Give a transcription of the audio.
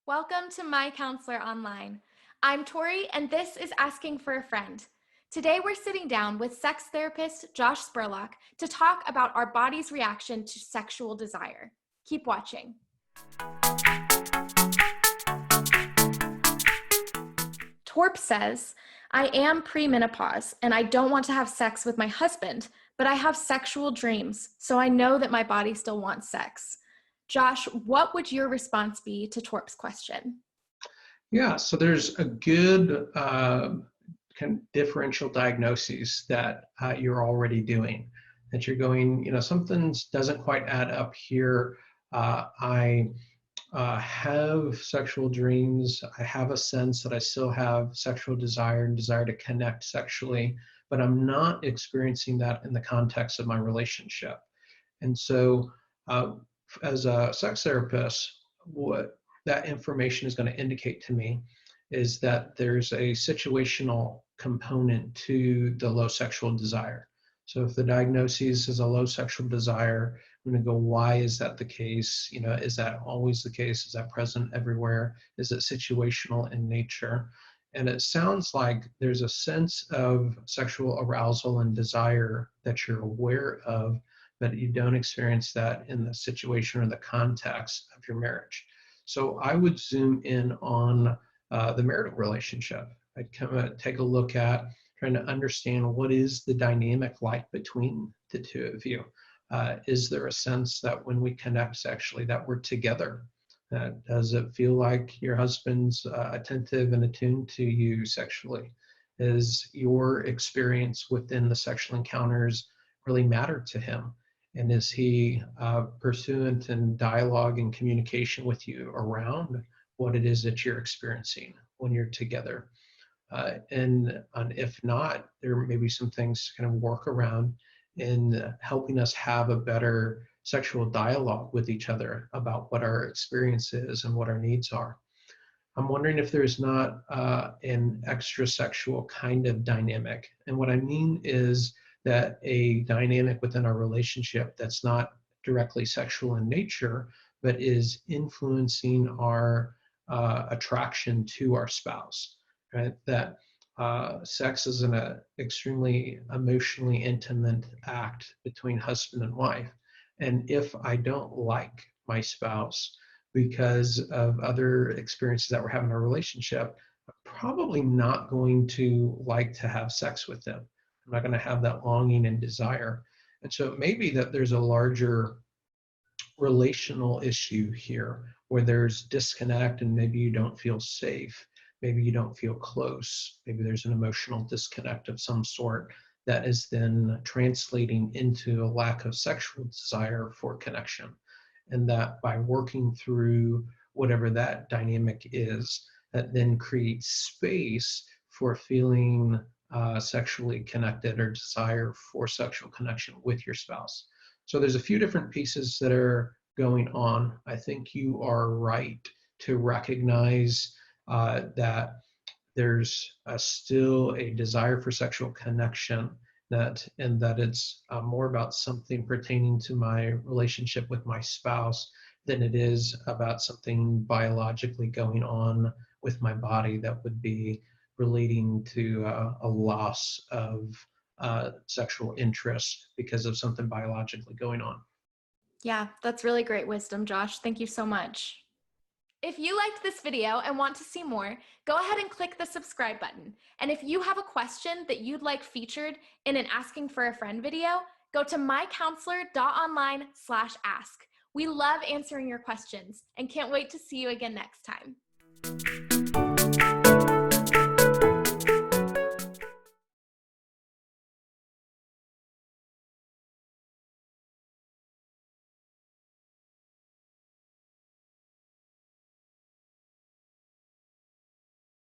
Welcome to MyCounselor.Online. I'm Tori, and this is Asking for a Friend. Today, we're sitting down with sex therapist Josh Spurlock to talk about our body's reaction to sexual desire. Keep watching. Torp says, I am premenopause and I don't want to have sex with my husband, but I have sexual dreams, so I know that my body still wants sex. Josh, what would your response be to Torp's question? Yeah, so there's a good kind of differential diagnoses that you're already doing. That you're going, something doesn't quite add up here. I have sexual dreams. I have a sense that I still have sexual desire and desire to connect sexually, but I'm not experiencing that in the context of my relationship. And so, as a sex therapist, what that information is going to indicate to me is that there's a situational component to the low sexual desire. So if the diagnosis is a low sexual desire, I'm going to go, why is that the case? Is that always the case? Is that present everywhere? Is it situational in nature? And it sounds like there's a sense of sexual arousal and desire that you're aware of, but you don't experience that in the situation or the context of your marriage. So I would zoom in on the marital relationship. I'd kind of take a look at trying to understand what is the dynamic like between the two of you. Is there a sense that when we connect sexually that we're together? Does it feel like your husband's attentive and attuned to you sexually? Is your experience within the sexual encounters really matter to him? And is he pursuant in dialogue and communication with you around what it is that you're experiencing when you're together? And if not, there may be some things to kind of work around in helping us have a better sexual dialogue with each other about what our experience is and what our needs are. I'm wondering if there's not an extra sexual kind of dynamic. And what I mean is that a dynamic within our relationship that's not directly sexual in nature, but is influencing our attraction to our spouse, right? That sex is an extremely emotionally intimate act between husband and wife. And if I don't like my spouse because of other experiences that we're having in our relationship, I'm probably not going to like to have sex with them. I'm not going to have that longing and desire. And so it may be that there's a larger relational issue here where there's disconnect and maybe you don't feel safe. Maybe you don't feel close. Maybe there's an emotional disconnect of some sort that is then translating into a lack of sexual desire for connection. And that by working through whatever that dynamic is, that then creates space for feeling sexually connected or desire for sexual connection with your spouse. So there's a few different pieces that are going on. I think you are right to recognize that there's still a desire for sexual connection, and that it's more about something pertaining to my relationship with my spouse than it is about something biologically going on with my body that would be relating to a loss of sexual interest because of something biologically going on. Yeah, that's really great wisdom, Josh. Thank you so much. If you liked this video and want to see more, go ahead and click the subscribe button. And if you have a question that you'd like featured in an Asking for a Friend video, go to MyCounselor.Online/ask. We love answering your questions and can't wait to see you again next time.